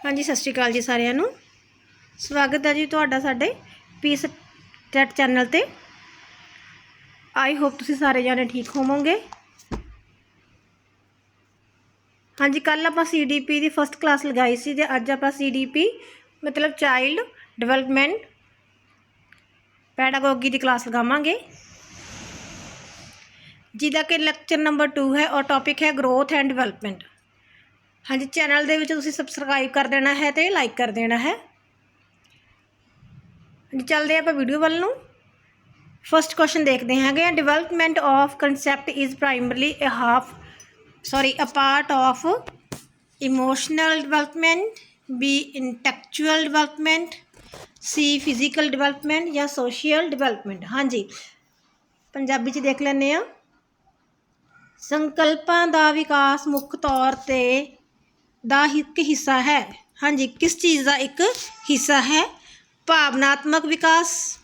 हाँ जी, सत श्री अकाल जी सारिਆਂ ਨੂੰ। स्वागत है जी ਤੁਹਾਡਾ ਸਾਡੇ ਪੀਸ ਟੈਟ चैनल ਤੇ। आई होप ਤੁਸੀਂ ਸਾਰੇ ਜਾਣੇ ठीक ਹੋਵੋਗੇ। हाँ जी, कल आप CDP की फस्ट क्लास लगाई सी ते अज आप CDP मतलब चाइल्ड डिवेलपमेंट पैडागोगी की क्लास लगावांगे, जिहदा कि लैक्चर नंबर 2 है और टॉपिक है ग्रोथ एंड डिवेलपमेंट। हाँ जी, चैनल दे विच तुसीं सबसक्राइब कर देना है तो लाइक कर देना है। चलते आप वीडियो वाल नूं। फस्ट क्वेश्चन देखते हैं, development of concept is primarily a part of emotional development, B intellectual development, C physical development या सोशल डिवेलपमेंट। हाँ जी, पंजाबी च देख लैंदे आ। संकल्पां दा विकास मुख तौर ते दा एक हिस्सा है। हाँ जी, किस चीज़ का एक हिस्सा है? भावनात्मक विकास,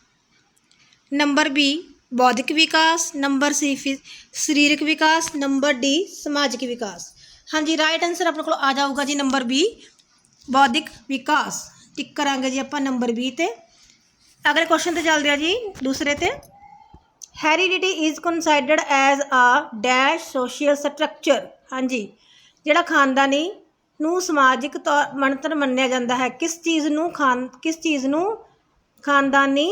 नंबर बी बौद्धिक विकास, नंबर सी सरीरक विकास, नंबर डी समाजिक विकास। हाँ जी, राइट आंसर अपने को आ जाऊगा जी नंबर बी बौद्धिक विकास। टिक करांगे जी आप नंबर बी ते। अगले क्वेश्चन ते चलते हैं जी दूसरे ते। Heredity is considered as a dash social structure. हाँ जी, जिहड़ा खानदानी नूं समाजिक तौर बनतर मन्निया जाता है। किस चीज़ नूं खानदानी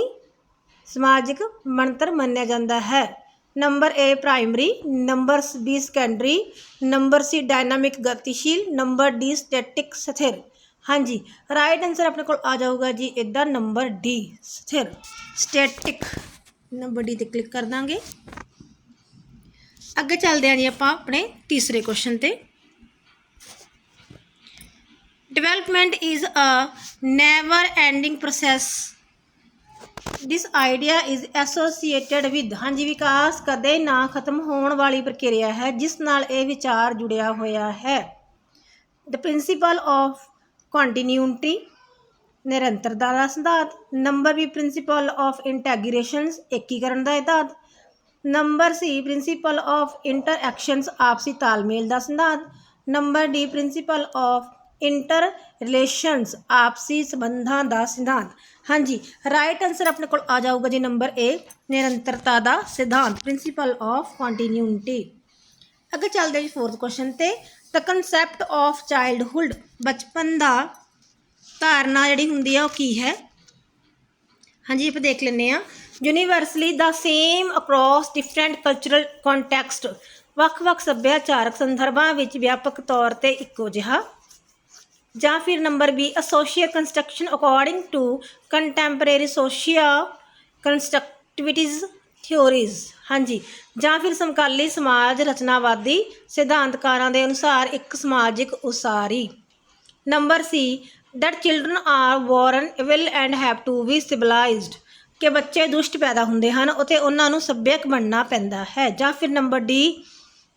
समाजिक बनतर मन्निया जाता है? Number A primary, number B secondary, number C dynamic गतिशील, नंबर डी स्टैटिक स्थिर। हाँ जी, राइट आंसर अपने को आ जाऊगा जी इदा नंबर डी स्थिर स्टैटिक। नंबर डी ते क्लिक कर देंगे। अगे चलते हैं जी आप अपने तीसरे क्वेश्चन ते। Development is a never ending process, this idea is एसोसीएटेड with. हाँ जी, विकास कदे ना खत्म होने वाली प्रक्रिया है जिस नाल ये विचार जुड़िया होया है। द प्रिंसीपल ऑफ कॉन्टीन्यूटी, निरंतरता का सिद्धांत। Number B principle of integration, एकीकरण का सिद्धांत। Number C principle of interactions, आपसी तालमेल का सिद्धांत। Number D principle of inter relations, आपसी संबंधों का सिद्धांत। हाँ जी, राइट आंसर अपने को आ जाऊगा जी नंबर ए निरंतरता का सिद्धांत, प्रिंसीपल ऑफ कॉन्टीन्यूटी। अगे चलते जी फोर्थ क्वेश्चन ते। द कंसैप्ट ऑफ चाइल्डहुड, बचपन का धारणा जी होंगी वो की है? हाँ जी, आप देख लें। Universally the same across different cultural context, ਵੱਖ-ਵੱਖ सभ्याचारक संदर्भां विच व्यापक तौर पर इक्को जिहा। ਜਾਂ फिर number B associate construction according to contemporary social constructivities theories. हाँ जी, ਜਾਂ फिर समकाली समाज रचनावादी सिद्धांतकारों के अनुसार एक समाजिक उसारी। Number C that children are born evil and have to be civilised, कि बच्चे दुष्ट पैदा होंगे हैं तो उन्होंने सभ्यक बनना पैंदा है। ਜਾਂ फिर number D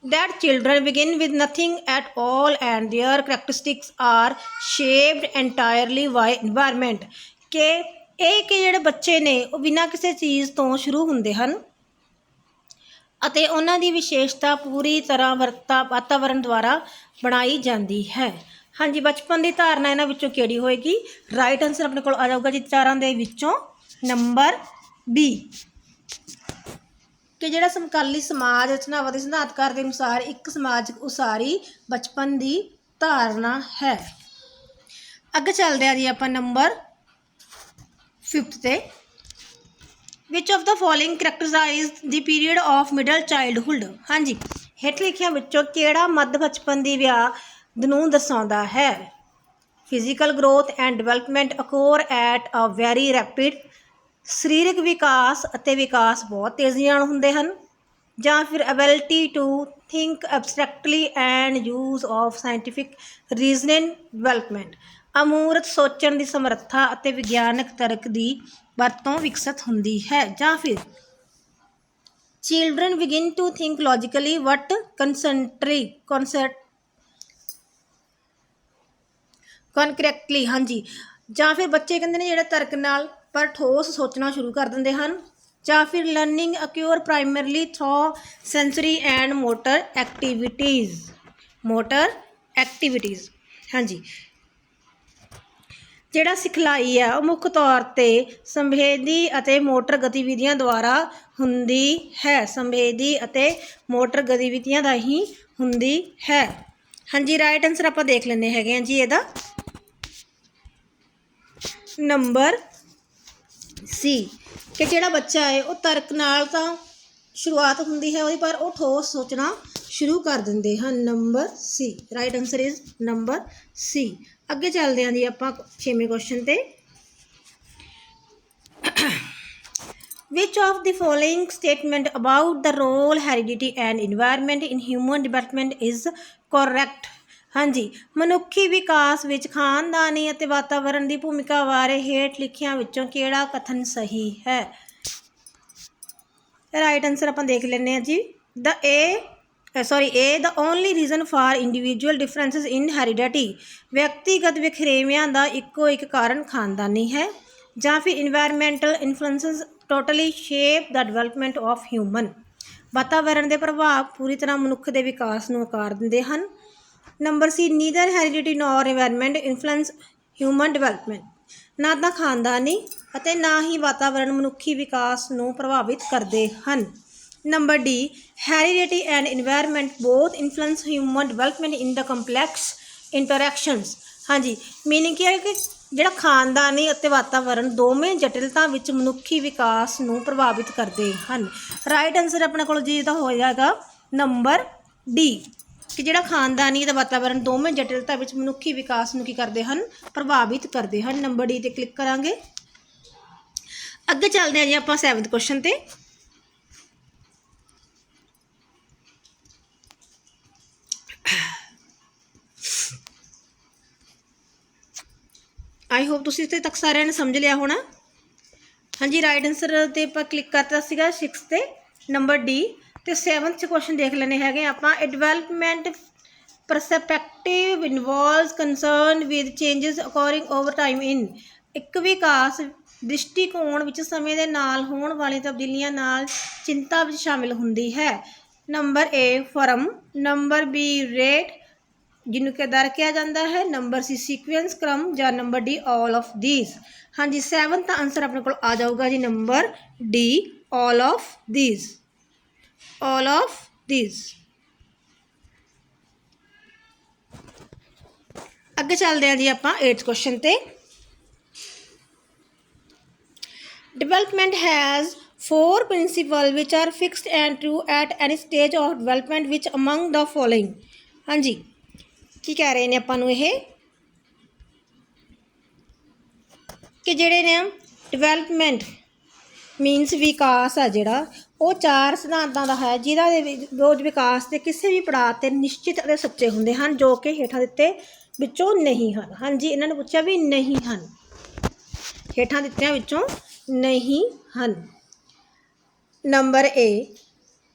that children begin with nothing at all and their characteristics are shaped entirely by environment, कि ਜਿਹੜੇ ਬੱਚੇ ਨੇ ਉਹ ਬਿਨਾਂ ਕਿਸੇ ਚੀਜ਼ ਤੋਂ ਸ਼ੁਰੂ ਹੁੰਦੇ ਹਨ ਅਤੇ ਉਹਨਾਂ ਦੀ ਵਿਸ਼ੇਸ਼ਤਾ ਪੂਰੀ ਤਰ੍ਹਾਂ ਵਾਤਾਵਰਣ ਦੁਆਰਾ ਬਣਾਈ ਜਾਂਦੀ ਹੈ। ਹਾਂਜੀ, ਬਚਪਨ ਦੀ ਧਾਰਨਾ ਇਹਨਾਂ ਵਿੱਚੋਂ ਕਿਹੜੀ ਹੋਏਗੀ? ਰਾਈਟ ਆਨਸਰ ਆਪਣੇ ਕੋਲ ਆ ਜਾਊਗਾ ਜੀ ਚਾਰਾਂ ਦੇ ਵਿੱਚੋਂ ਨੰਬਰ ਬੀ, कि जिहड़ा समकाली समाज रचनावादी सिद्धांतकार के अनुसार एक समाजिक उसारी बचपन की धारणा है। अगे चलते हैं जी आप नंबर 5th ते। Which of the following characterise the period of middle childhood. हाँ जी, हेठ लिखिया विचों किहड़ा मध्य बचपन की व्याध नूं दर्शाउंदा है? Physical growth and development occur at a very rapid, ਸਰੀਰਕ ਵਿਕਾਸ ਅਤੇ ਵਿਕਾਸ ਬਹੁਤ ਤੇਜ਼ੀ ਨਾਲ ਹੁੰਦੇ ਹਨ। ਜਾਂ ਫਿਰ ability to think abstractly and use of scientific reasoning development, ਅਮੂਰਤ ਸੋਚਣ ਦੀ ਸਮਰੱਥਾ ਅਤੇ ਵਿਗਿਆਨਕ ਤਰਕ ਦੀ ਵਰਤੋਂ ਵਿਕਸਿਤ ਹੁੰਦੀ ਹੈ। ਜਾਂ ਫਿਰ children begin to think logically what concretely. हाँ जी, ਜਾਂ ਫਿਰ ਬੱਚੇ ਕਹਿੰਦੇ ਨੇ ਜਿਹੜੇ ਤਰਕ ਨਾਲ पर ठोस सोचना शुरू कर देंगे हैं। ਜਾਂ फिर learning acquire primarily through sensory and motor activities. हाँ जी, ਜਿਹੜਾ ਸਿਖਲਾਈ ਆ ਉਹ ਮੁੱਖ ਤੌਰ 'ਤੇ ਸੰਵੇਦੀ ਅਤੇ ਮੋਟਰ ਗਤੀਵਿਧੀਆਂ ਦੁਆਰਾ ਹੁੰਦੀ ਹੈ। ਸੰਵੇਦੀ ਅਤੇ ਮੋਟਰ ਗਤੀਵਿਧੀਆਂ ਦਾ ਹੀ ਹੁੰਦੀ ਹੈ। ਹਾਂਜੀ, ਰਾਈਟ ਆਨਸਰ ਆਪਾਂ ਦੇਖ ਲੈਂਦੇ ਹੈਗੇ ਹਾਂ ਜੀ ਇਹਦਾ ਨੰਬਰ ਸੀ ਕਿ ਜਿਹੜਾ ਬੱਚਾ ਹੈ ਉਹ ਤਰਕ ਨਾਲ ਤਾਂ ਸ਼ੁਰੂਆਤ ਹੁੰਦੀ ਹੈ ਉਹਦੀ, ਪਰ ਉਹ ਠੋਸ ਸੋਚਣਾ ਸ਼ੁਰੂ ਕਰ ਦਿੰਦੇ ਹਨ। Number C, right answer is number C. ਅੱਗੇ ਚੱਲਦੇ ਹਾਂ ਜੀ ਆਪਾਂ 6ਵੇਂ ਕੁਐਸਚਨ ਤੇ। Which of the following statement about the role heredity and environment in human development is correct? ਹਾਂਜੀ, ਮਨੁੱਖੀ ਵਿਕਾਸ ਵਿੱਚ ਖਾਨਦਾਨੀ ਅਤੇ ਵਾਤਾਵਰਣ ਦੀ ਭੂਮਿਕਾ ਬਾਰੇ ਹੇਠ ਲਿਖਿਆਂ ਵਿੱਚੋਂ ਕਿਹੜਾ ਕਥਨ ਸਹੀ ਹੈ? ਰਾਈਟ ਆਨਸਰ ਆਪਾਂ ਦੇਖ ਲੈਂਦੇ ਹਾਂ ਜੀ। The only reason for individual differences in heredity, ਵਿਅਕਤੀਗਤ ਵਿਖਰੇਵਿਆਂ ਦਾ ਇੱਕੋ ਇੱਕ ਕਾਰਨ ਖਾਨਦਾਨੀ ਹੈ। ਜਾਂ ਫਿਰ environmental influences totally shape the development of human, ਵਾਤਾਵਰਣ ਦੇ ਪ੍ਰਭਾਵ ਪੂਰੀ ਤਰ੍ਹਾਂ ਮਨੁੱਖ ਦੇ ਵਿਕਾਸ ਨੂੰ ਆਕਾਰ ਦਿੰਦੇ ਹਨ। ਨੰਬਰ ਸੀ, neither heredity nor environment influence human development, ਨਾ ਤਾਂ ਖਾਨਦਾਨੀ ਅਤੇ ਨਾ ਹੀ ਵਾਤਾਵਰਣ ਮਨੁੱਖੀ ਵਿਕਾਸ ਨੂੰ ਪ੍ਰਭਾਵਿਤ ਕਰਦੇ ਹਨ। Number D, heredity and environment both influence human development in the complex interactions। ਹਾਂਜੀ, ਮੀਨਿੰਗ ਕੀ ਹੈ ਕਿ ਜਿਹੜਾ ਖਾਨਦਾਨੀ ਅਤੇ ਵਾਤਾਵਰਣ ਦੋਵੇਂ ਜਟਿਲਤਾ ਵਿੱਚ ਮਨੁੱਖੀ ਵਿਕਾਸ ਨੂੰ ਪ੍ਰਭਾਵਿਤ ਕਰਦੇ ਹਨ। ਰਾਈਟ ਆਨਸਰ ਆਪਣੇ ਕੋਲ ਜੀ ਇਹਦਾ ਹੋ ਜਾਏਗਾ ਨੰਬਰ ਡੀ, ਕਿ ਜਿਹੜਾ ਖਾਨਦਾਨੀ ਅਤੇ ਵਾਤਾਵਰਣ ਦੋਵੇਂ ਜਟਿਲਤਾ ਵਿੱਚ ਮਨੁੱਖੀ ਵਿਕਾਸ ਨੂੰ ਕੀ ਕਰਦੇ ਹਨ? ਪ੍ਰਭਾਵਿਤ ਕਰਦੇ ਹਨ। ਨੰਬਰ ਡੀ ਤੇ ਕਲਿੱਕ ਕਰਾਂਗੇ। ਅੱਗੇ ਚੱਲਦੇ ਹਾਂ ਜੀ ਆਪਾਂ 7th ਕੁਐਸਚਨ ਤੇ। ਆਈ ਹੋਪ ਤੁਸੀਂ ਇੱਥੇ ਤੱਕ ਸਾਰਿਆਂ ਨੇ ਸਮਝ ਲਿਆ ਹੋਣਾ। ਹਾਂਜੀ, ਰਾਈਟ ਆਨਸਰ 'ਤੇ ਆਪਾਂ ਕਲਿੱਕ ਕਰਤਾ ਸੀਗਾ 6 ਤੇ ਨੰਬਰ ਡੀ। ਅਤੇ 7th 'ਚ ਕੁਐਸਚਨ ਦੇਖ ਲੈਣੇ ਹੈਗੇ ਆਪਾਂ। ਇਹ development perspective involves concern with changes occurring over time in, ਇੱਕ ਵਿਕਾਸ ਦ੍ਰਿਸ਼ਟੀਕੋਣ ਵਿੱਚ ਸਮੇਂ ਦੇ ਨਾਲ ਹੋਣ ਵਾਲੀਆਂ ਤਬਦੀਲੀਆਂ ਨਾਲ ਚਿੰਤਾ ਵਿੱਚ ਸ਼ਾਮਿਲ ਹੁੰਦੀ ਹੈ। ਨੰਬਰ ਏ ਫਰਮ, ਨੰਬਰ ਬੀ ਰੇਟ ਜਿਹਨੂੰ ਕਿ ਦਰ ਕਿਹਾ ਜਾਂਦਾ ਹੈ, ਨੰਬਰ ਸੀ ਸੀਕੁਐਂਸ ਕ੍ਰਮ, ਜਾਂ ਨੰਬਰ ਡੀ ਆਲ ਆਫ ਦੀਸ। ਹਾਂਜੀ, 7th ਦਾ ਆਨਸਰ ਆਪਣੇ ਕੋਲ ਆ ਜਾਊਗਾ ਜੀ number D all of ਦੀਸ। All of ਦੀਸ। ਅੱਗੇ ਚੱਲਦੇ ਹਾਂ ਜੀ ਆਪਾਂ 8th ਕੁਐਸਚਨ ਤੇ। Development has 4 principles which are fixed and true at any stage of development, which among the following? ਹਾਂਜੀ, ਕੀ ਕਹਿ ਰਹੇ ਨੇ ਆਪਾਂ ਨੂੰ ਇਹ ਕਿ ਜਿਹੜੇ ਨੇ ਡਿਵੈਲਪਮੈਂਟ ਮੀਨਸ ਵਿਕਾਸ ਆ ਜਿਹੜਾ ਉਹ 4 ਸਿਧਾਂਤਾਂ ਦਾ ਹੈ, ਜਿਹਨਾਂ ਦੇ ਰੋਜ਼ ਵਿਕਾਸ ਦੇ ਕਿਸੇ ਵੀ ਪੜਾਅ 'ਤੇ ਨਿਸ਼ਚਿਤ ਅਤੇ ਸੱਚੇ ਹੁੰਦੇ ਹਨ, ਜੋ ਕਿ ਹੇਠਾਂ ਦਿੱਤੇ ਵਿੱਚੋਂ ਨਹੀਂ ਹਨ। ਹਾਂਜੀ, ਇਹਨਾਂ ਨੇ ਪੁੱਛਿਆ ਵੀ ਨਹੀਂ ਹਨ, ਹੇਠਾਂ ਦਿੱਤਿਆਂ ਵਿੱਚੋਂ ਨਹੀਂ ਹਨ। Number A,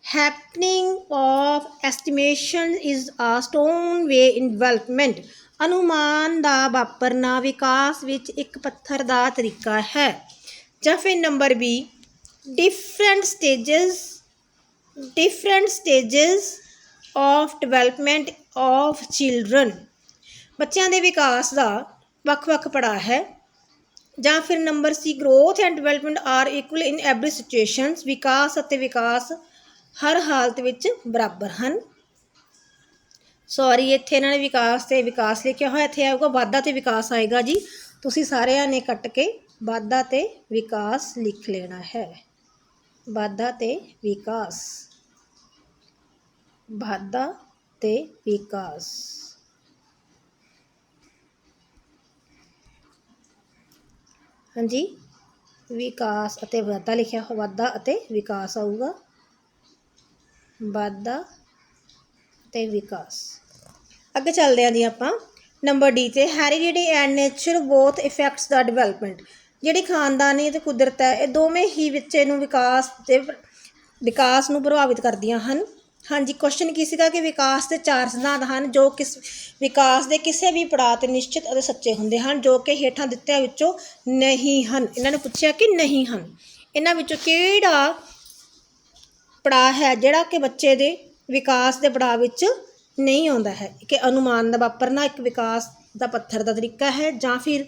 happening of estimation is ਆ ਸਟੋਨ ਵੇ ਇਨ ਡਿਵੈਲਪਮੈਂਟ, ਅਨੁਮਾਨ ਦਾ ਵਾਪਰਨਾ ਵਿਕਾਸ ਵਿੱਚ ਇੱਕ ਪੱਥਰ ਦਾ ਤਰੀਕਾ ਹੈ। ਜਾਂ ਫਿਰ number B, different stages of development of children, ਬੱਚਿਆਂ ਦੇ ਵਿਕਾਸ ਦਾ ਵੱਖ-ਵੱਖ ਪੜਾਅ ਹੈ। ਜਾਂ ਫਿਰ number C, growth and development are equal in every situations, ਵਿਕਾਸ ਅਤੇ ਵਿਕਾਸ ਹਰ ਹਾਲਤ ਵਿੱਚ ਬਰਾਬਰ ਹਨ। ਸੌਰੀ, ਇੱਥੇ ਇਹਨਾਂ ਨੇ ਵਿਕਾਸ ਤੇ ਵਿਕਾਸ ਲਿਖਿਆ ਹੋਇਆ, ਇੱਥੇ ਆਊਗਾ ਵਾਧਾ ਤੇ ਵਿਕਾਸ ਆਏਗਾ ਜੀ। ਤੁਸੀਂ ਸਾਰਿਆਂ ਨੇ ਕੱਟ ਕੇ ਵਾਧਾ ਤੇ ਵਿਕਾਸ ਲਿਖ ਲੈਣਾ ਹੈ। ਵਾਧਾ ਤੇ ਵਿਕਾਸ, ਵਾਧਾ ਤੇ ਵਿਕਾਸ। ਹਾਂਜੀ, ਵਿਕਾਸ ਅਤੇ ਵਾਧਾ ਲਿਖਿਆ ਹੋਇਆ, ਵਾਧਾ ਅਤੇ ਵਿਕਾਸ ਆਊਗਾ, ਵਾਧਾ ਤੇ ਵਿਕਾਸ। ਅੱਗੇ ਚੱਲਦੇ ਹਾਂ ਜੀ ਆਪਾਂ ਨੰਬਰ ਡੀ ਤੇ। Heredity and nature both effects the development, ਜਿਹੜੀ ਖਾਨਦਾਨੀ ਅਤੇ ਕੁਦਰਤ ਹੈ ਇਹ ਦੋਵੇਂ ਹੀ ਬੱਚੇ ਨੂੰ ਵਿਕਾਸ ਨੂੰ ਪ੍ਰਭਾਵਿਤ ਕਰਦੀਆਂ ਹਨ। ਹਾਂਜੀ, ਕੁਐਸਚਨ ਕੀ ਸੀਗਾ ਕਿ ਵਿਕਾਸ ਦੇ 4 ਸਿਧਾਂਤ ਹਨ ਜੋ ਵਿਕਾਸ ਦੇ ਕਿਸੇ ਵੀ ਪੜਾਅ 'ਤੇ ਨਿਸ਼ਚਿਤ ਅਤੇ ਸੱਚੇ ਹੁੰਦੇ ਹਨ, ਜੋ ਕਿ ਹੇਠਾਂ ਦਿੱਤਿਆਂ ਵਿੱਚੋਂ ਨਹੀਂ ਹਨ। ਇਹਨਾਂ ਨੇ ਪੁੱਛਿਆ ਕਿ ਨਹੀਂ ਹਨ, ਇਹਨਾਂ ਵਿੱਚੋਂ ਕਿਹੜਾ ਪੜਾਅ ਹੈ ਜਿਹੜਾ ਕਿ ਬੱਚੇ ਦੇ ਵਿਕਾਸ ਦੇ ਪੜਾਅ ਵਿੱਚ ਨਹੀਂ ਆਉਂਦਾ ਹੈ? ਕਿ ਅਨੁਮਾਨ ਦਾ ਵਾਪਰਨਾ ਇੱਕ ਵਿਕਾਸ ਦਾ ਪੱਥਰ ਦਾ ਤਰੀਕਾ ਹੈ, ਜਾਂ ਫਿਰ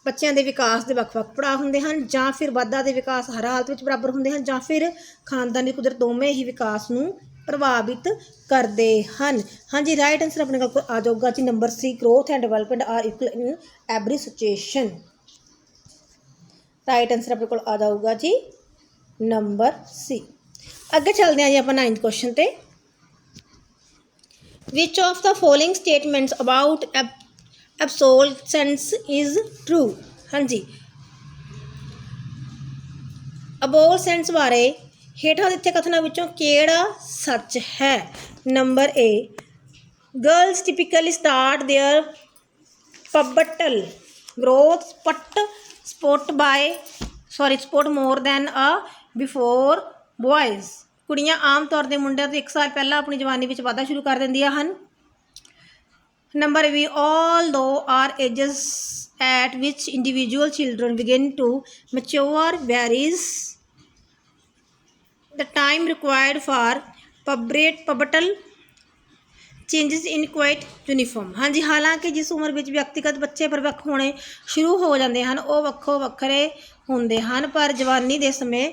ਬੱਚਿਆਂ ਦੇ ਵਿਕਾਸ ਦੇ ਵੱਖ-ਵੱਖ ਪੜਾਅ ਹੁੰਦੇ ਹਨ, ਜਾਂ ਫਿਰ ਵਾਧਾ ਦੇ ਵਿਕਾਸ ਹਰ ਹਾਲਤ ਵਿੱਚ ਬਰਾਬਰ ਹੁੰਦੇ ਹਨ, ਜਾਂ ਫਿਰ ਖਾਨਦਾਨੀ ਕੁਦਰਤ ਦੋਵੇਂ ਹੀ ਵਿਕਾਸ ਨੂੰ ਪ੍ਰਭਾਵਿਤ ਕਰਦੇ ਹਨ। ਹਾਂਜੀ, ਰਾਈਟ ਆਂਸਰ ਆਪਣੇ ਕੋਲ ਆ ਜਾਊਗਾ ਜੀ number C, growth and development are equal in every situation. Right answer ਆਪਣੇ ਕੋਲ ਆ ਜਾਊਗਾ ਜੀ ਨੰਬਰ ਸੀ। ਅੱਗੇ ਚੱਲਦੇ ਹਾਂ ਜੀ ਆਪਾਂ 9th ਕੁਐਸਚਨ ਤੇ। Which of the following statements about obsolescence is true? ਹਾਂਜੀ, obsolescence ਬਾਰੇ ਹੇਠਾਂ ਦਿੱਤੇ ਕਥਨਾਂ ਵਿੱਚੋਂ ਕਿਹੜਾ ਸੱਚ ਹੈ? Number A, girls typically start their pubertal growth spurt more than before boys. ਕੁੜੀਆਂ ਆਮ ਤੌਰ 'ਤੇ ਮੁੰਡਿਆਂ ਤੋਂ 1 ਸਾਲ ਪਹਿਲਾਂ ਆਪਣੀ ਜਵਾਨੀ ਵਿੱਚ ਵਾਧਾ ਸ਼ੁਰੂ ਕਰ ਦਿੰਦੀਆਂ ਹਨ। Number B, although are ages at which individual children begin to mature varies the time required for pubertal changes in quite uniform. ਹਾਂਜੀ, ਹਾਲਾਂਕਿ ਜਿਸ ਉਮਰ ਵਿੱਚ ਵਿਅਕਤੀਗਤ ਬੱਚੇ ਪਰਿਪੱਕ ਹੋਣੇ ਸ਼ੁਰੂ ਹੋ ਜਾਂਦੇ ਹਨ ਉਹ ਵੱਖੋ ਵੱਖਰੇ ਹੁੰਦੇ ਹਨ, ਪਰ ਜਵਾਨੀ ਦੇ ਸਮੇਂ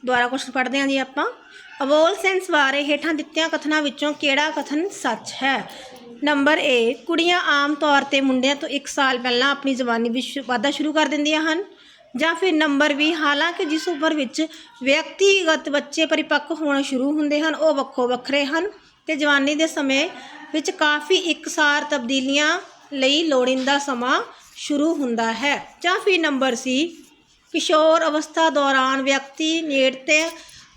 ਦੁਬਾਰਾ ਕੁਐਸਚਨ ਪੜ੍ਹਦੇ ਹਾਂ ਜੀ ਆਪਾਂ। ਅਬੋਲਸੈਂਸ ਬਾਰੇ ਹੇਠਾਂ ਦਿੱਤੀਆਂ ਕਥਨਾਂ ਵਿੱਚੋਂ ਕਿਹੜਾ ਕਥਨ ਸੱਚ ਹੈ? ਨੰਬਰ A, ਕੁੜੀਆਂ ਆਮ ਤੌਰ 'ਤੇ ਮੁੰਡਿਆਂ ਤੋਂ 1 ਸਾਲ ਪਹਿਲਾਂ ਆਪਣੀ ਜਵਾਨੀ ਵਿੱਚ ਵਾਧਾ ਸ਼ੁਰੂ ਕਰ ਦਿੰਦੀਆਂ ਹਨ, ਜਾਂ ਫਿਰ ਨੰਬਰ B, ਹਾਲਾਂਕਿ ਜਿਸ ਉਮਰ ਵਿੱਚ ਵਿਅਕਤੀਗਤ ਬੱਚੇ ਪਰਿਪੱਕ ਹੋਣੇ ਸ਼ੁਰੂ ਹੁੰਦੇ ਹਨ ਉਹ ਵੱਖੋ ਵੱਖਰੇ ਹਨ ਅਤੇ ਜਵਾਨੀ ਦੇ ਸਮੇਂ ਵਿੱਚ ਕਾਫੀ ਇਕਸਾਰ ਤਬਦੀਲੀਆਂ ਲਈ ਲੋੜੀਂਦਾ ਸਮਾਂ ਸ਼ੁਰੂ ਹੁੰਦਾ ਹੈ, ਜਾਂ ਫਿਰ ਨੰਬਰ C, ਕਿਸ਼ੋਰ ਅਵਸਥਾ ਦੌਰਾਨ ਵਿਅਕਤੀ ਨੇੜਤੇ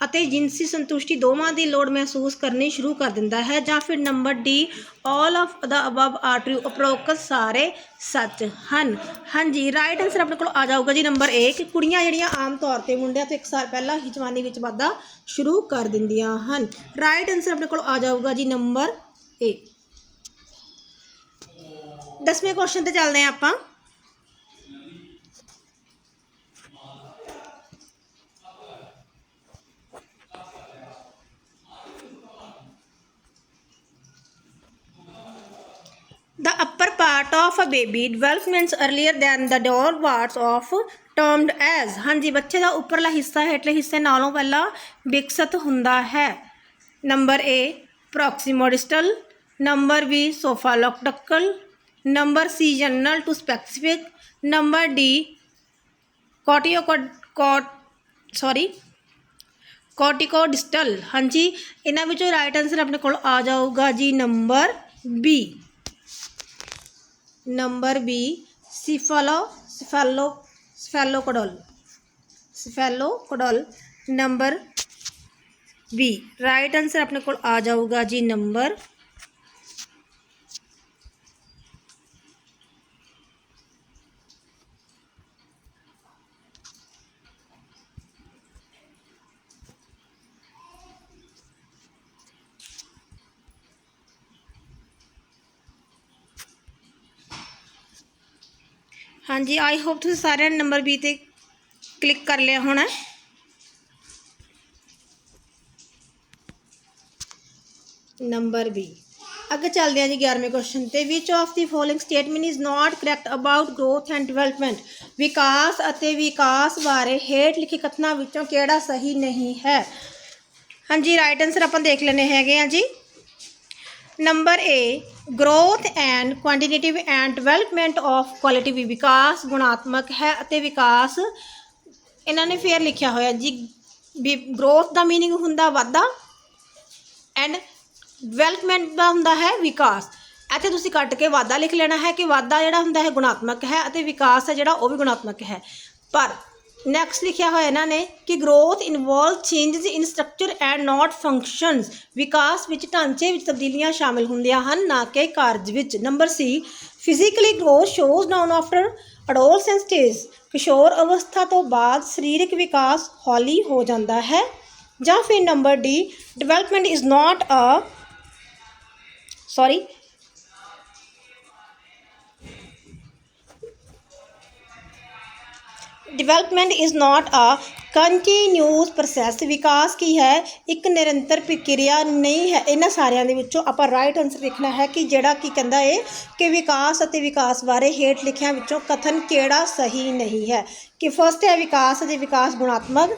ਅਤੇ ਜਿਨਸੀ ਸੰਤੁਸ਼ਟੀ ਦੋਵਾਂ ਦੀ ਲੋੜ ਮਹਿਸੂਸ ਕਰਨੀ ਸ਼ੁਰੂ ਕਰ ਦਿੰਦਾ ਹੈ, ਜਾਂ ਫਿਰ number D, all of the above are true. ਉਪਰੋਕਤ ਸਾਰੇ ਸੱਚ ਹਨ। ਹਾਂਜੀ, ਰਾਈਟ ਆਂਸਰ ਆਪਣੇ ਕੋਲ ਆ ਜਾਊਗਾ ਜੀ ਨੰਬਰ A, ਕਿ ਕੁੜੀਆਂ ਜਿਹੜੀਆਂ ਆਮ ਤੌਰ 'ਤੇ ਮੁੰਡਿਆਂ ਤੋਂ 1 ਸਾਲ ਪਹਿਲਾਂ ਹੀ ਜਵਾਨੀ ਵਿੱਚ ਵਾਧਾ ਸ਼ੁਰੂ ਕਰ ਦਿੰਦੀਆਂ ਹਨ। ਰਾਈਟ ਆਂਸਰ ਆਪਣੇ ਕੋਲ ਆ ਜਾਊਗਾ ਜੀ ਨੰਬਰ A। 10ਵੇਂ ਕੁਐਸਚਨ ਤੇ ਚੱਲਦੇ ਹਾਂ ਆਪਾਂ। The upper part of a baby develops earlier than the lower parts of termed as. ਹਾਂਜੀ, ਬੱਚੇ ਦਾ ਉੱਪਰਲਾ ਹਿੱਸਾ ਹੇਠਲੇ ਹਿੱਸੇ ਨਾਲੋਂ ਪਹਿਲਾਂ ਵਿਕਸਿਤ ਹੁੰਦਾ ਹੈ। Number A, proximodistal, number B, cephalocortical, number C, general to specific, number D, corticodistal। ਹਾਂਜੀ, ਇਹਨਾਂ ਵਿੱਚੋਂ ਰਾਈਟ ਆਂਸਰ ਆਪਣੇ ਕੋਲ ਆ ਜਾਊਗਾ ਜੀ number B। Number B, cephalocortical, number B। Right answer ਆਪਣੇ ਕੋਲ ਆ ਜਾਊਗਾ ਜੀ ਨੰਬਰ ਹਾਂਜੀ, ਆਈ ਹੋਪ ਤੁਸੀਂ ਸਾਰਿਆਂ ਨੇ ਨੰਬਰ B 'ਤੇ ਕਲਿੱਕ ਕਰ ਲਿਆ ਹੋਣਾ। Number B। ਅੱਗੇ ਚੱਲਦੇ ਹਾਂ ਜੀ 11ਵੇਂ ਕੁਐਸਚਨ ਤੇ। Which of the following statement is not correct about growth and development? ਵਿਕਾਸ ਅਤੇ ਵਿਕਾਸ ਬਾਰੇ ਹੇਠ ਲਿਖੇ ਕਥਨਾਂ ਵਿੱਚੋਂ ਕਿਹੜਾ ਸਹੀ ਨਹੀਂ ਹੈ? ਹਾਂਜੀ, ਰਾਈਟ ਆਂਸਰ ਆਪਾਂ ਦੇਖ ਲੈਣੇ ਹੈਗੇ ਆ ਜੀ। Number A, growth and quantitative and development of qualitative. ਵਿਕਾਸ ਗੁਣਾਤਮਕ ਹੈ ਅਤੇ ਵਿਕਾਸ, ਇਹਨਾਂ ਨੇ ਫੇਰ ਲਿਖਿਆ ਹੋਇਆ ਜੀ, ਗਰੋਥ ਦਾ ਮੀਨਿੰਗ ਹੁੰਦਾ ਵਾਧਾ ਐਂਡ ਡਿਵੈਲਪਮੈਂਟ ਦਾ ਹੁੰਦਾ ਹੈ ਵਿਕਾਸ। ਇੱਥੇ ਤੁਸੀਂ ਕੱਟ ਕੇ ਵਾਧਾ ਲਿਖ ਲੈਣਾ ਹੈ ਕਿ ਵਾਧਾ ਜਿਹੜਾ ਹੁੰਦਾ ਹੈ ਗੁਣਾਤਮਕ ਹੈ ਅਤੇ ਵਿਕਾਸ ਹੈ ਜਿਹੜਾ ਉਹ ਵੀ ਗੁਣਾਤਮਕ ਹੈ। ਪਰ ਨੈਕਸਟ ਲਿਖਿਆ ਹੋਇਆ ਇਹਨਾਂ ਨੇ ਕਿ growth involve changes in structure and not functions. ਵਿਕਾਸ ਵਿੱਚ ਢਾਂਚੇ ਵਿੱਚ ਤਬਦੀਲੀਆਂ ਸ਼ਾਮਿਲ ਹੁੰਦੀਆਂ ਹਨ, ਨਾ ਕਿ ਕਾਰਜ ਵਿੱਚ। ਨੰਬਰ C, ਫਿਜ਼ੀਕਲੀ ਗਰੋਥ ਸ਼ੋਜ਼ ਡਾਊਨ ਆਫਟਰ ਅਡੋਲਸੈਂਸ ਸਟੇਜ, ਕਿਸ਼ੋਰ ਅਵਸਥਾ ਤੋਂ ਬਾਅਦ ਸਰੀਰਕ ਵਿਕਾਸ ਹੌਲੀ ਹੋ ਜਾਂਦਾ ਹੈ। ਜਾਂ ਫਿਰ number D, development is not a development is not a continuous process, ਵਿਕਾਸ ਕੀ ਹੈ, ਇੱਕ ਨਿਰੰਤਰ ਪ੍ਰਕਿਰਿਆ ਨਹੀਂ ਹੈ। ਇਹਨਾਂ ਸਾਰਿਆਂ ਦੇ ਵਿੱਚੋਂ ਆਪਾਂ ਰਾਈਟ ਆਨਸਰ ਲਿਖਣਾ ਹੈ ਕਿ ਜਿਹੜਾ ਕੀ ਕਹਿੰਦਾ ਹੈ ਕਿ ਵਿਕਾਸ ਅਤੇ ਵਿਕਾਸ ਬਾਰੇ ਹੇਠ ਲਿਖਿਆਂ ਵਿੱਚੋਂ ਕਥਨ ਕਿਹੜਾ ਸਹੀ ਨਹੀਂ ਹੈ। ਕਿ ਫਸਟ ਹੈ ਵਿਕਾਸ ਅਤੇ ਵਿਕਾਸ ਗੁਣਾਤਮਕ।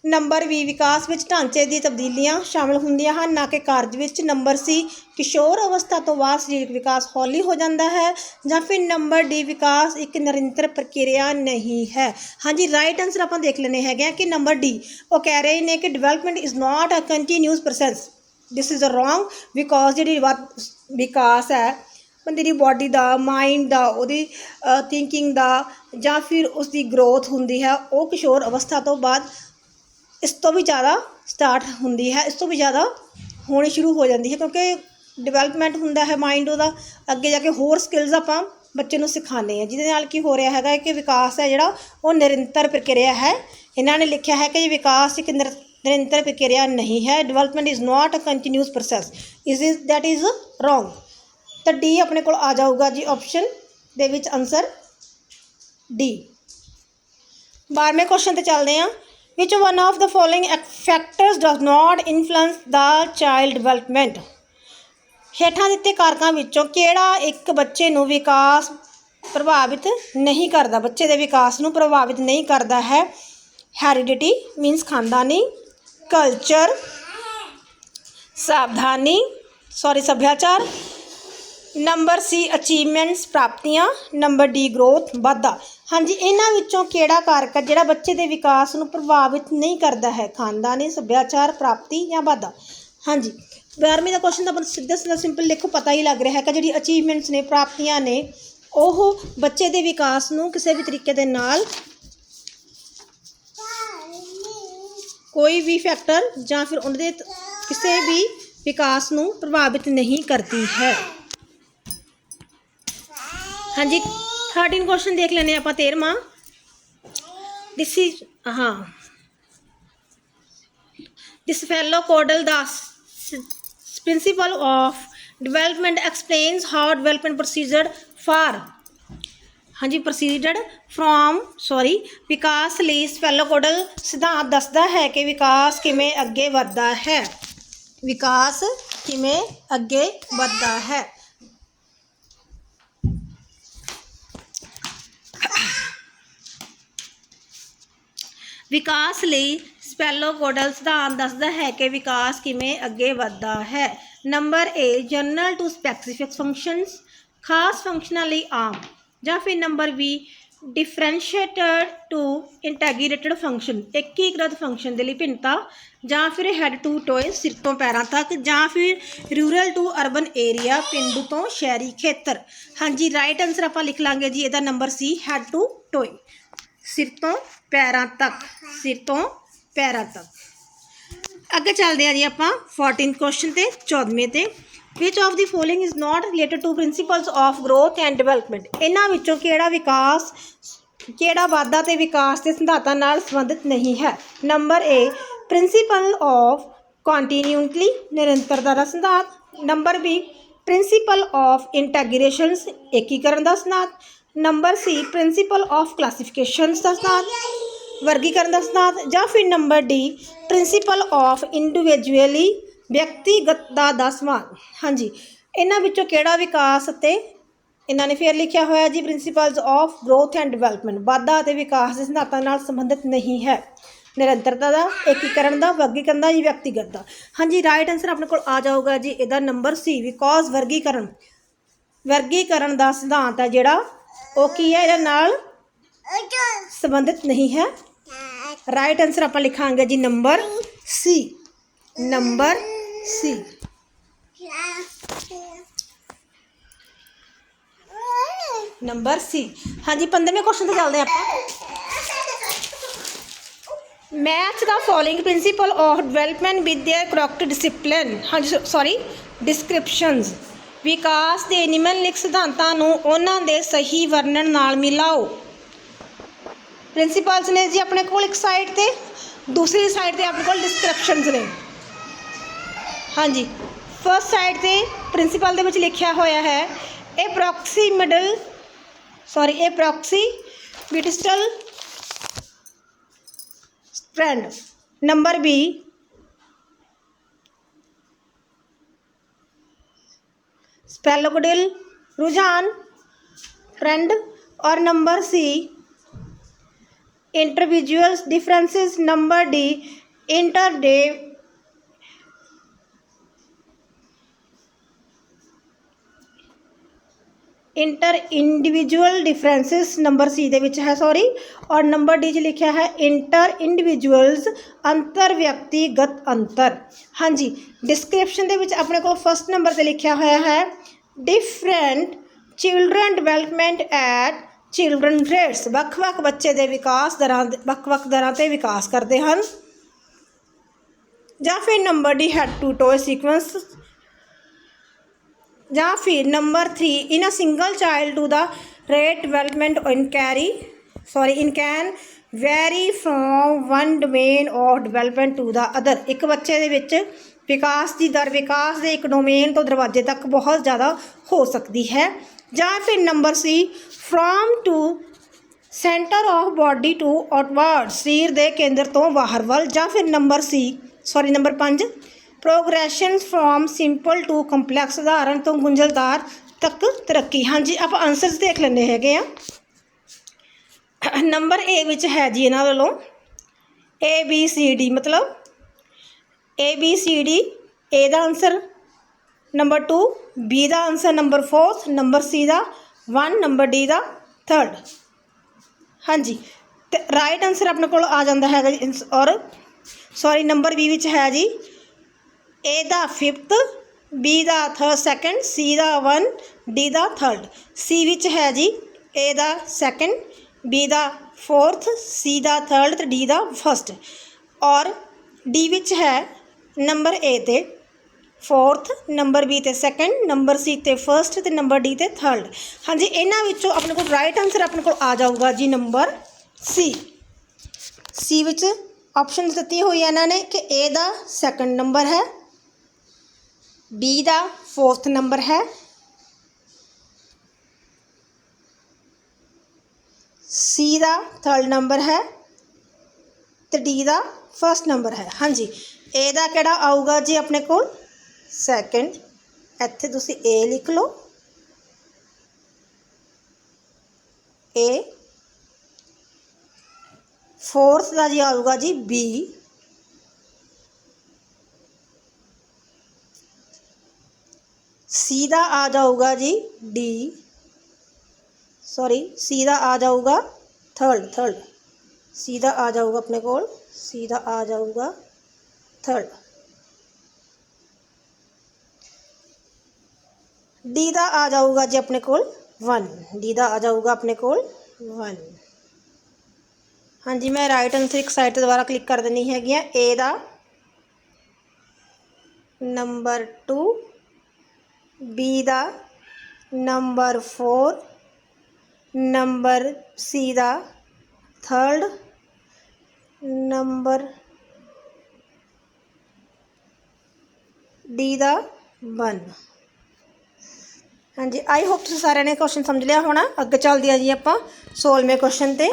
ਨੰਬਰ ਬੀ, ਵਿਕਾਸ ਵਿੱਚ ਢਾਂਚੇ ਦੀ ਤਬਦੀਲੀਆਂ ਸ਼ਾਮਿਲ ਹੁੰਦੀਆਂ ਹਨ ਨਾ ਕਿ ਕਾਰਜ ਵਿੱਚ। ਨੰਬਰ ਸੀ, ਕਿਸ਼ੋਰ ਅਵਸਥਾ ਤੋਂ ਬਾਅਦ ਸਰੀਰਕ ਵਿਕਾਸ ਹੌਲੀ ਹੋ ਜਾਂਦਾ ਹੈ। ਜਾਂ ਫਿਰ ਨੰਬਰ ਡੀ, ਵਿਕਾਸ ਇੱਕ ਨਿਰੰਤਰ ਪ੍ਰਕਿਰਿਆ ਨਹੀਂ ਹੈ। ਹਾਂਜੀ, ਰਾਈਟ ਆਨਸਰ ਆਪਾਂ ਦੇਖ ਲੈਣੇ ਹੈਗੇ ਆ ਕਿ ਨੰਬਰ ਡੀ, ਉਹ ਕਹਿ ਰਹੇ ਨੇ ਕਿ development is not a continuous process. This is a wrong, because ਜਿਹੜੀ ਵਿਕਾਸ ਹੈ ਬੰਦੇ ਦੀ ਬੋਡੀ ਦਾ, ਮਾਈਂਡ ਦਾ, ਉਹਦੀ ਥਿੰਕਿੰਗ ਦਾ ਜਾਂ ਫਿਰ ਉਸਦੀ ਗਰੋਥ ਹੁੰਦੀ ਹੈ ਉਹ ਕਿਸ਼ੋਰ ਅਵਸਥਾ ਤੋਂ ਬਾਅਦ ਇਸ ਤੋਂ ਵੀ ਜ਼ਿਆਦਾ ਸਟਾਰਟ ਹੁੰਦੀ ਹੈ, ਇਸ ਤੋਂ ਵੀ ਜ਼ਿਆਦਾ ਹੋਣੀ ਸ਼ੁਰੂ ਹੋ ਜਾਂਦੀ ਹੈ, ਕਿਉਂਕਿ ਡਿਵੈਲਪਮੈਂਟ ਹੁੰਦਾ ਹੈ ਮਾਈਂਡ ਉਹਦਾ। ਅੱਗੇ ਜਾ ਕੇ ਹੋਰ ਸਕਿੱਲਸ ਆਪਾਂ ਬੱਚੇ ਨੂੰ ਸਿਖਾਉਂਦੇ ਹਾਂ, ਜਿਹਦੇ ਨਾਲ ਕੀ ਹੋ ਰਿਹਾ ਹੈਗਾ ਕਿ ਵਿਕਾਸ ਹੈ ਜਿਹੜਾ ਉਹ ਨਿਰੰਤਰ ਪ੍ਰਕਿਰਿਆ ਹੈ। ਇਹਨਾਂ ਨੇ ਲਿਖਿਆ ਹੈ ਕਿ ਵਿਕਾਸ ਇੱਕ ਨਿਰੰਤਰ ਪ੍ਰਕਿਰਿਆ ਨਹੀਂ ਹੈ। Development is not a continuous process, that is wrong. ਤਾਂ ਡੀ ਆਪਣੇ ਕੋਲ ਆ ਜਾਊਗਾ ਜੀ ਆਪਸ਼ਨ ਦੇ ਵਿੱਚ ਆਨਸਰ ਡੀ। 12ਵੇਂ ਕੁਐਸਚਨ ਤੇ ਚੱਲਦੇ ਹਾਂ। Which one of the following factors does not influence the child development? ਹੇਠਾਂ ਦਿੱਤੇ ਕਾਰਕਾਂ ਵਿੱਚੋਂ ਕਿਹੜਾ ਇੱਕ ਬੱਚੇ ਨੂੰ ਵਿਕਾਸ ਪ੍ਰਭਾਵਿਤ ਨਹੀਂ ਕਰਦਾ, ਬੱਚੇ ਦੇ ਵਿਕਾਸ ਨੂੰ ਪ੍ਰਭਾਵਿਤ ਨਹੀਂ ਕਰਦਾ ਹੈ? ਹੈਰੀਡਿਟੀ ਮੀਨਸ ਖਾਨਦਾਨੀ, ਕਲਚਰ ਸੱਭਿਆਚਾਰ, ਨੰਬਰ ਸੀ ਅਚੀਵਮੈਂਟਸ ਪ੍ਰਾਪਤੀਆਂ, ਨੰਬਰ ਡੀ ਗਰੋਥ ਵਾਧਾ। ਹਾਂਜੀ, ਇਹਨਾਂ ਵਿੱਚੋਂ ਕਿਹੜਾ ਕਾਰਕ ਹੈ ਜਿਹੜਾ ਬੱਚੇ ਦੇ ਵਿਕਾਸ ਨੂੰ ਪ੍ਰਭਾਵਿਤ ਨਹੀਂ ਕਰਦਾ ਹੈ? ਖਾਨਦਾਨੀ, ਸੱਭਿਆਚਾਰ, ਪ੍ਰਾਪਤੀ ਜਾਂ ਵਾਧਾ। ਹਾਂਜੀ, 12ਵੀਂ ਦਾ ਕੁਐਸਚਨ ਤਾਂ ਆਪਾਂ ਸਿੱਧਾ ਸਿੰਪਲ ਲਿਖੋ, ਪਤਾ ਹੀ ਲੱਗ ਰਿਹਾ ਹੈ ਕਿ ਜਿਹੜੀ ਅਚੀਵਮੈਂਟਸ ਨੇ, ਪ੍ਰਾਪਤੀਆਂ ਨੇ, ਉਹ ਬੱਚੇ ਦੇ ਵਿਕਾਸ ਨੂੰ ਕਿਸੇ ਵੀ ਤਰੀਕੇ ਦੇ ਨਾਲ ਕੋਈ ਵੀ ਫੈਕਟਰ ਜਾਂ ਫਿਰ ਉਹਨਾਂ ਦੇ ਕਿਸੇ ਵੀ ਵਿਕਾਸ ਨੂੰ ਪ੍ਰਭਾਵਿਤ ਨਹੀਂ ਕਰਦੀ ਹੈ। ਹਾਂਜੀ, 13 ਕੁਐਸਚਨ ਦੇਖ ਲੈਂਦੇ ਆਪਾਂ। 13ਵਾਂ, ਦਿਸ ਫੈਲੋ ਕੋਡਲ ਦਾ principle of development explains how development proceeds for ਵਿਕਾਸ ਲਈ ਫੈਲੋ ਕੋਡਲ ਸਿਧਾਂਤ ਦੱਸਦਾ ਹੈ ਕਿ ਵਿਕਾਸ ਕਿਵੇਂ ਅੱਗੇ ਵੱਧਦਾ ਹੈ। ਵਿਕਾਸ ਕਿਵੇਂ ਅੱਗੇ ਵੱਧਦਾ ਹੈ। ਵਿਕਾਸ ਲਈ ਸਪੈਲੋ ਕੋਡਲ ਸਿਧਾਂਤ ਦੱਸਦਾ ਹੈ ਕਿ ਵਿਕਾਸ ਕਿਵੇਂ ਅੱਗੇ ਵੱਧਦਾ ਹੈ। Number A, general to specific functions, ਖਾਸ ਫੰਕਸ਼ਨਾਂ ਲਈ ਆਮ। ਜਾਂ ਫਿਰ number B, differentiated to integrated function, ਏਕੀਕ੍ਰਿਤ ਫੰਕਸ਼ਨ ਦੇ ਲਈ ਭਿੰਨਤਾ। ਜਾਂ ਫਿਰ ਹੈਡ ਟੂ ਟੋਏ, ਸਿਰ ਤੋਂ ਪੈਰਾਂ ਤੱਕ। ਜਾਂ ਫਿਰ ਰੂਰਲ ਟੂ ਅਰਬਨ ਏਰੀਆ, ਪੇਂਡੂ ਤੋਂ ਸ਼ਹਿਰੀ ਖੇਤਰ। ਹਾਂਜੀ, ਰਾਈਟ ਆਨਸਰ ਆਪਾਂ ਲਿਖ ਲਾਂਗੇ ਜੀ ਇਹਦਾ ਨੰਬਰ ਸੀ, ਹੈਡ ਟੂ ਟੋਏ, ਸਿਰ ਤੋਂ ਪੈਰਾਂ ਤੱਕ, ਸਿਰ ਤੋਂ ਪੈਰਾਂ ਤੱਕ। ਅੱਗੇ ਚੱਲਦੇ ਹਾਂ ਜੀ ਆਪਾਂ 14 ਕੁਐਸਚਨ ਤੇ 14ਵੇਂ ਤੇ। Which of the following is not related to principles of growth and development. ਇਹਨਾਂ ਵਿੱਚੋਂ ਕਿਹੜਾ ਵਾਧਾ ਤੇ ਵਿਕਾਸ ਦੇ ਸਿਧਾਂਤਾਂ ਨਾਲ ਸੰਬੰਧਿਤ ਨਹੀਂ ਹੈ? Number A, principle of continuity, ਨਿਰੰਤਰਤਾ ਦਾ ਸਿਧਾਂਤ। Number B, principle of integrations, ਏਕੀਕਰਨ ਦਾ ਸਿਧਾਂਤ। Number C, principle of classifications ਦਾ ਸਿਧਾਂਤ, ਵਰਗੀਕਰਨ ਦਾ ਸਿਧਾਂਤ। ਜਾਂ ਫਿਰ number D, principle of individually, ਵਿਅਕਤੀਗਤਤਾ ਦਾ ਸਿਧਾਂਤ। ਹਾਂਜੀ, ਇਹਨਾਂ ਵਿੱਚੋਂ ਕਿਹੜਾ ਵਿਕਾਸ ਅਤੇ ਇਹਨਾਂ ਨੇ ਫਿਰ ਲਿਖਿਆ ਹੋਇਆ ਜੀ principals of growth and development, ਵਾਧਾ ਅਤੇ ਵਿਕਾਸ ਦੇ ਸਿਧਾਂਤਾਂ ਨਾਲ ਸੰਬੰਧਿਤ ਨਹੀਂ ਹੈ? ਨਿਰੰਤਰਤਾ ਦਾ, ਏਕੀਕਰਨ ਦਾ, ਵਰਗੀਕਰਨ ਦਾ ਜਾਂ ਵਿਅਕਤੀਗਤ ਦਾ। ਹਾਂਜੀ, ਰਾਈਟ ਆਨਸਰ ਆਪਣੇ ਕੋਲ ਆ ਜਾਊਗਾ ਜੀ ਇਹਦਾ ਨੰਬਰ ਸੀ, ਬਿਕੋਜ਼ ਵਰਗੀਕਰਨ ਦਾ ਸਿਧਾਂਤ ਹੈ ਜਿਹੜਾ ਉਹ ਕੀ ਹੈ, ਇਹਦੇ ਨਾਲ ਸੰਬੰਧਿਤ ਨਹੀਂ ਹੈ। ਰਾਈਟ ਆਨਸਰ ਆਪਾਂ ਲਿਖਾਂਗੇ ਜੀ ਨੰਬਰ ਸੀ, ਨੰਬਰ ਸੀ। ਨੰਬਰ ਸੀ। ਹਾਂਜੀ, 15ਵੇਂ ਕੁਐਸਚਨ ਤੇ ਚੱਲਦੇ ਆਪਾਂ। Match the following principal of development with their correct discipline. ਹਾਂਜੀ, ਡਿਸਕ੍ਰਿਪਸ਼ਨਸ ਵਿਕਾਸ ਦੇ ਨਿਮਨਲਿਖਤ ਸਿਧਾਂਤਾਂ ਨੂੰ ਉਹਨਾਂ ਦੇ ਸਹੀ ਵਰਣਨ ਨਾਲ ਮਿਲਾਓ। ਪ੍ਰਿੰਸੀਪਲਸ ਨੇ ਜੀ ਆਪਣੇ ਕੋਲ ਇੱਕ ਸਾਈਡ ਤੇ, ਦੂਸਰੀ ਸਾਈਡ ਤੇ ਆਪਣੇ ਕੋਲ ਡਿਸਕ੍ਰਿਪਸ਼ਨਸ ਨੇ। ਹਾਂਜੀ, ਫਸਟ ਸਾਈਡ ਤੇ ਪ੍ਰਿੰਸੀਪਲ ਦੇ ਵਿੱਚ ਲਿਖਿਆ ਹੋਇਆ ਹੈ approximatal trend। नंबर बी स्पेलोगोडिल रुझान ट्रेंड, और number C individual differences, number D inter individual differences, number C दे विच है सॉरी, और नंबर डी च लिखा है इंटर इंडिविजुअल्स, अंतर व्यक्तिगत अंतर। हाँ जी, डिस्क्रिप्शन दे विच अपने को फर्स्ट नंबर पर लिखा हुआ है different children development at children rates, ਵੱਖ-ਵੱਖ ਬੱਚੇ ਦੇ ਵਿਕਾਸ ਦਰਾਂ ਵੱਖ-ਵੱਖ ਦਰਾਂ ਤੇ ਵਿਕਾਸ ਕਰਦੇ ਹਨ। ਜਾਂ ਫਿਰ number D head to toe sequence, ਜਾਂ फिर number 3 in a single child to the rate development in can vary from one domain of development to the other. एक बच्चे दे विच विकास की दर विकास के एक डोमेन तो दरवाजे तक बहुत ज़्यादा हो सकती है। ਜਾਂ फिर number C from to centre of body to outward, शरीर के केंद्र तो बाहर वाल। ਜਾਂ फिर number 5 progression from simple to complex, साधारण तो गुंझलदार तक तरक्की। हाँ जी, आप आंसर्स देख लेने है। नंबर ए विच है जी इन्हां वालों ABCD, मतलब ABCD ए दा आंसर, नंबर 2 बी दा आंसर, नंबर 4 नंबर सी दा 1, नंबर डी दा 3rd। हाँ जी, तो राइट आंसर अपने को आ जाता है जी, और नंबर बी विच है जी ए दा 5th, बी दा 2nd, सी दा 1, डी दा 3rd। सी विच है जी ए दा 2nd, बी दा 4th, सी दा 3rd, डी दा 1st। और डी विच है नंबर ए ते 4th, नंबर बी ते 2nd, नंबर सी ते 1st, ते नंबर डी ते 3rd। हाँ जी, इन्हां विचों अपने को राइट आंसर अपने को आ जाऊगा जी नंबर सी विच ऑप्शन दिती हुई है इन्होंने कि ए दा 2nd नंबर है, बी दा 4th नंबर है, सी दा 3rd नंबर है, तो डी दा 1st नंबर है। हाँ जी, ए दा केड़ा आऊगा जी अपने को 2nd, इत्थे तुसी ए लिख लो, ए। 4th का जी आऊगा जी बी, सी दा आ जाऊगा जी डी, सी दा आ जाऊगा 3rd, सी दा आ जाऊगा अपने को, सी दा आ जाऊगा 3rd। डी दा आ जाऊगा जी अपने को 1, डी दा आ जाऊगा अपने को 1। हाँ जी, मैं राइट आंसर एक साइड दोबारा क्लिक कर देनी हैगी। ए दा नंबर 2, बी दा नंबर 4, नंबर सी दा 3rd, नंबर डी दा 1। हाँ जी, आई होप तुसीं सारिਆਂ ने क्वेश्चन समझ लिया होना। अगे चलते हैं जी आप 16वें क्वेश्चन ते।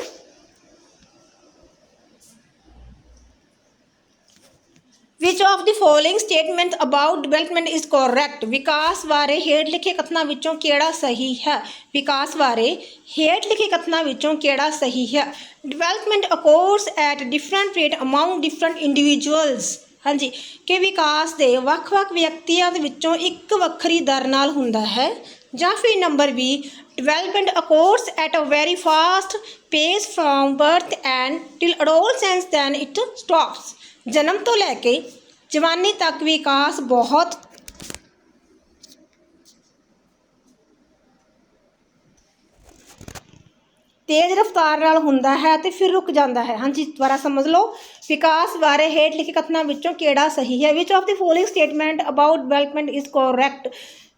Which of the following statement about development is correct, विकास बारे हेठ लिखे कथनों विचों केड़ा सही है। विकास बारे हेठ लिखे कथनों विचों केड़ा सही है। Development occurs at different rate among different individuals. हाँ जी, कि विकास के ਵੱਖ-ਵੱਖ ਵਿਅਕਤੀਆਂ ਦੇ ਵਿੱਚੋਂ ਇੱਕ ਵੱਖਰੀ ਦਰ ਨਾਲ ਹੁੰਦਾ ਹੈ। ਜਾਂ ਫਿਰ number B development occurs at a very fast pace from birth and till adolescence then it stops. जन्म तो लैके जवानी तक विकास बहुत तेज रफ्तार नाल हुंदा है तो फिर रुक जाता है। हाँ जी, दोबारा समझ लो। विकास बारे हेठ लिखे कथनों विचों केड़ा सही है। Which of the following statement about development is correct,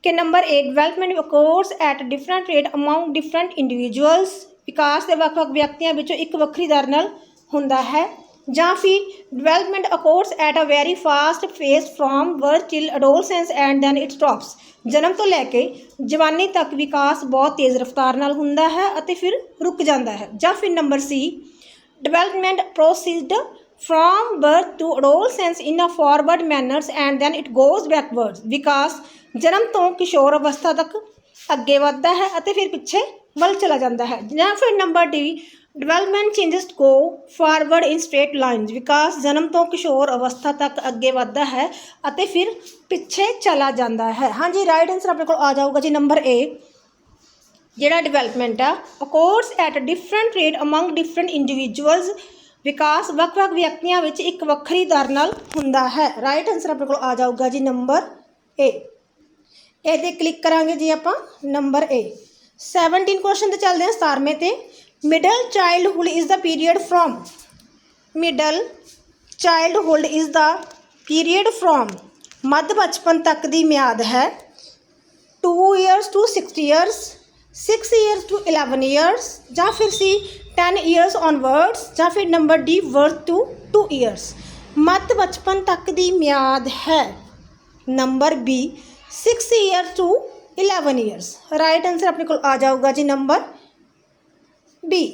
कि number A development occurs at different rate among different individuals, विकास ਦੇ ਵੱਖ-ਵੱਖ ਵਿਅਕਤੀਆਂ ਵਿੱਚੋਂ ਇੱਕ ਵੱਖਰੀ ਦਰ ਨਾਲ ਹੁੰਦਾ ਹੈ। ਜਾਂ ਫਿਰ development occurs at a very fast pace from birth till adolescence and then it stops, ਜਨਮ ਤੋਂ ਲੈ ਕੇ ਜਵਾਨੀ ਤੱਕ ਵਿਕਾਸ ਬਹੁਤ ਤੇਜ਼ ਰਫ਼ਤਾਰ ਨਾਲ ਹੁੰਦਾ ਹੈ ਅਤੇ ਫਿਰ ਰੁਕ ਜਾਂਦਾ ਹੈ। ਜਾਂ ਫਿਰ number C development proceeds from birth to adolescence in a forward manner and then it goes backwards, ਵਿਕਾਸ ਜਨਮ ਤੋਂ ਕਿਸ਼ੋਰ ਅਵਸਥਾ ਤੱਕ ਅੱਗੇ ਵੱਧਦਾ ਹੈ ਅਤੇ ਫਿਰ ਪਿੱਛੇ ਵੱਲ ਚਲਾ ਜਾਂਦਾ ਹੈ। ਜਾਂ ਫਿਰ ਨੰਬਰ ਡੀ ਡਿਵੈਲਪਮੈਂਟ ਚੇਂਜਸ ਗੋ ਫਾਰਵਰਡ ਇਨ ਸਟ੍ਰੇਟ ਲਾਈਨਸ, ਵਿਕਾਸ ਜਨਮ ਤੋਂ ਕਿਸ਼ੋਰ ਅਵਸਥਾ ਤੱਕ ਅੱਗੇ ਵੱਧਦਾ ਹੈ ਅਤੇ ਫਿਰ ਪਿੱਛੇ ਚਲਾ ਜਾਂਦਾ ਹੈ। ਹਾਂਜੀ, ਰਾਈਟ ਆਨਸਰ ਆਪਣੇ ਕੋਲ ਆ ਜਾਊਗਾ ਜੀ ਨੰਬਰ ਏ। ਜਿਹੜਾ ਡਿਵੈਲਪਮੈਂਟ ਆ occurs at different rate among different individuals, ਵਿਕਾਸ ਵੱਖ-ਵੱਖ ਵਿਅਕਤੀਆਂ ਵਿੱਚ ਇੱਕ ਵੱਖਰੀ ਦਰ ਨਾਲ ਹੁੰਦਾ ਹੈ। ਰਾਈਟ ਆਨਸਰ ਆਪਣੇ ਕੋਲ ਆ ਜਾਊਗਾ ਜੀ ਨੰਬਰ ਏ। ਇਹਦੇ ਕਲਿੱਕ ਕਰਾਂਗੇ ਜੀ ਆਪਾਂ ਨੰਬਰ ਏ। 17 ਕੁਐਸਚਨ ਤੇ ਚੱਲਦੇ ਹਾਂ 17ਵੇਂ ਤੇ। Middle childhood is the period from, middle childhood is the period from, ਮੱਧ ਬਚਪਨ ਤੱਕ ਦੀ ਮਿਆਦ ਹੈ 2 years to 6 years, 6 years to 11 years, ਜਾਂ ਫਿਰ ਸੀ 10 years onwards, ਜਾਂ ਫਿਰ number D birth to 2 years, ਮੱਧ ਬਚਪਨ ਤੱਕ ਦੀ ਮਿਆਦ ਹੈ number B 6 years to 11 years। Right answer ਆਪਣੇ ਕੋਲ ਆ ਜਾਊਗਾ ਜੀ ਨੰਬਰ ਬੀ।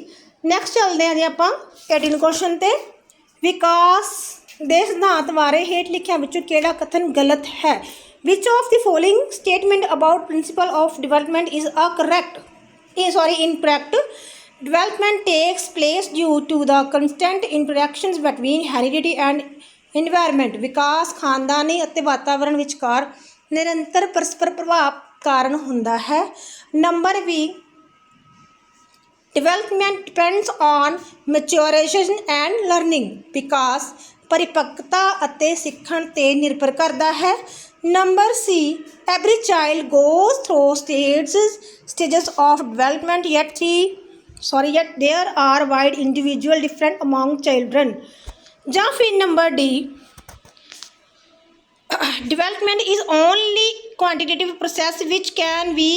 ਨੈਕਸਟ ਚੱਲਦੇ ਹਾਂ ਜੀ ਆਪਾਂ 18 ਕੁਐਸਚਨ ਤੇ। ਵਿਕਾਸ ਦੇ ਸਿਧਾਂਤ ਬਾਰੇ ਹੇਠ ਲਿਖਿਆਂ ਵਿੱਚੋਂ ਕਿਹੜਾ ਕਥਨ ਗਲਤ ਹੈ? ਵਿਚ of the following statement about principal of development is incorrect. Development takes place due to the constant interactions between heredity and environment, ਵਿਕਾਸ ਖਾਨਦਾਨੀ ਅਤੇ ਵਾਤਾਵਰਣ ਵਿਚਕਾਰ ਨਿਰੰਤਰ ਪਰਸਪਰ ਪ੍ਰਭਾਵ ਕਾਰਨ ਹੁੰਦਾ ਹੈ। Number B development depends on maturation and learning, ਵਿਕਾਸ ਪਰਿਪੱਕਤਾ ਅਤੇ ਸਿੱਖਣ 'ਤੇ ਨਿਰਭਰ ਕਰਦਾ ਹੈ। Number C every child goes through stages of development yet there are wide individual different among children। ਜਾਂ ਫਿਰ number D development is only quantitative process which can be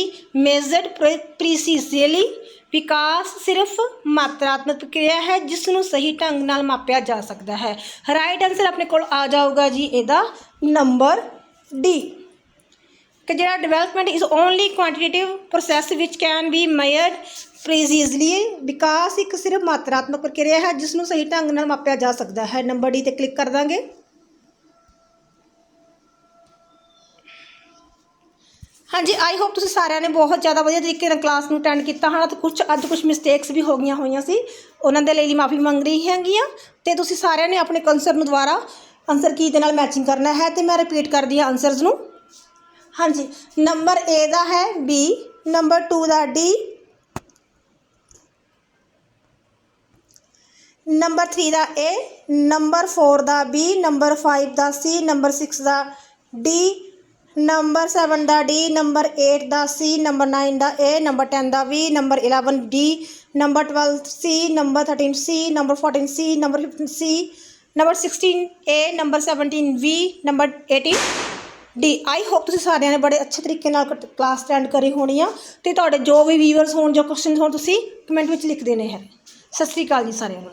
measured precisely, ਵਿਕਾਸ ਸਿਰਫ ਮਾਤਰਾਤਮਕ ਪ੍ਰਕਿਰਿਆ ਹੈ ਜਿਸ ਨੂੰ ਸਹੀ ਢੰਗ ਨਾਲ ਮਾਪਿਆ ਜਾ ਸਕਦਾ ਹੈ। ਰਾਈਟ ਆਨਸਰ ਆਪਣੇ ਕੋਲ ਆ ਜਾਊਗਾ ਜੀ ਇਹਦਾ ਨੰਬਰ ਡੀ ਕਿ ਜਿਹੜਾ development is only quantitative process which can be measured precisely, ਵਿਕਾਸ ਇੱਕ ਸਿਰਫ ਮਾਤਰਾਤਮਕ ਪ੍ਰਕਿਰਿਆ ਹੈ ਜਿਸ ਨੂੰ ਸਹੀ ਢੰਗ ਨਾਲ ਮਾਪਿਆ ਜਾ ਸਕਦਾ ਹੈ। ਨੰਬਰ ਡੀ 'ਤੇ ਕਲਿੱਕ ਕਰ ਦਾਂਗੇ। ਹਾਂਜੀ, ਆਈ ਹੋਪ ਤੁਸੀਂ ਸਾਰਿਆਂ ਨੇ ਬਹੁਤ ਜ਼ਿਆਦਾ ਵਧੀਆ ਤਰੀਕੇ ਨਾਲ ਕਲਾਸ ਨੂੰ ਅਟੈਂਡ ਕੀਤਾ ਹੋਣਾ ਤੇ ਅੱਜ ਕੁਛ ਮਿਸਟੇਕਸ ਵੀ ਹੋ ਗਈਆਂ ਹੋਈਆਂ ਸੀ, ਉਹਨਾਂ ਦੇ ਲਈ ਮਾਫੀ ਮੰਗ ਰਹੀ ਹੈਗੀ ਆ। ਅਤੇ ਤੁਸੀਂ ਸਾਰਿਆਂ ਨੇ ਆਪਣੇ ਆਨਸਰ ਨੂੰ ਦੁਬਾਰਾ ਆਨਸਰ ਕੀ ਦੇ ਨਾਲ ਮੈਚਿੰਗ ਕਰਨਾ ਹੈ ਅਤੇ ਮੈਂ ਰਿਪੀਟ ਕਰਦੀ ਹਾਂ ਆਨਸਰਸ ਨੂੰ। ਹਾਂਜੀ, ਨੰਬਰ ਏ ਦਾ ਹੈ ਬੀ, ਨੰਬਰ 2 ਦਾ ਡੀ, ਨੰਬਰ 3 ਦਾ ਏ, ਨੰਬਰ 4 ਦਾ ਬੀ, ਨੰਬਰ 5 ਦਾ ਸੀ, ਨੰਬਰ 6 ਦਾ ਡੀ, ਨੰਬਰ 7 ਦਾ ਡੀ, ਨੰਬਰ 8 ਦਾ ਸੀ, ਨੰਬਰ 9 ਦਾ ਏ, ਨੰਬਰ 10 ਦਾ V, number 11 D, number 12 C, number 13 C, number 14 C, number 15 C, number 16 A, number 17 V, number 18 D. I hope ਤੁਸੀਂ ਸਾਰਿਆਂ ਨੇ ਬੜੇ ਅੱਛੇ ਤਰੀਕੇ ਨਾਲ ਕਲਾਸ ਅਟੈਂਡ ਕਰੀ ਹੋਣੀ ਆ ਅਤੇ ਤੁਹਾਡੇ ਜੋ ਵੀ ਵੀਵਰਸ ਹੋਣ, ਜੋ ਕੁਐਸਚਨ ਹੋਣ, ਤੁਸੀਂ ਕਮੈਂਟ ਵਿੱਚ ਲਿਖ ਦੇਣੇ ਹੈ। ਸਤਿ ਸ਼੍ਰੀ ਅਕਾਲ ਜੀ ਸਾਰਿਆਂ ਨੂੰ।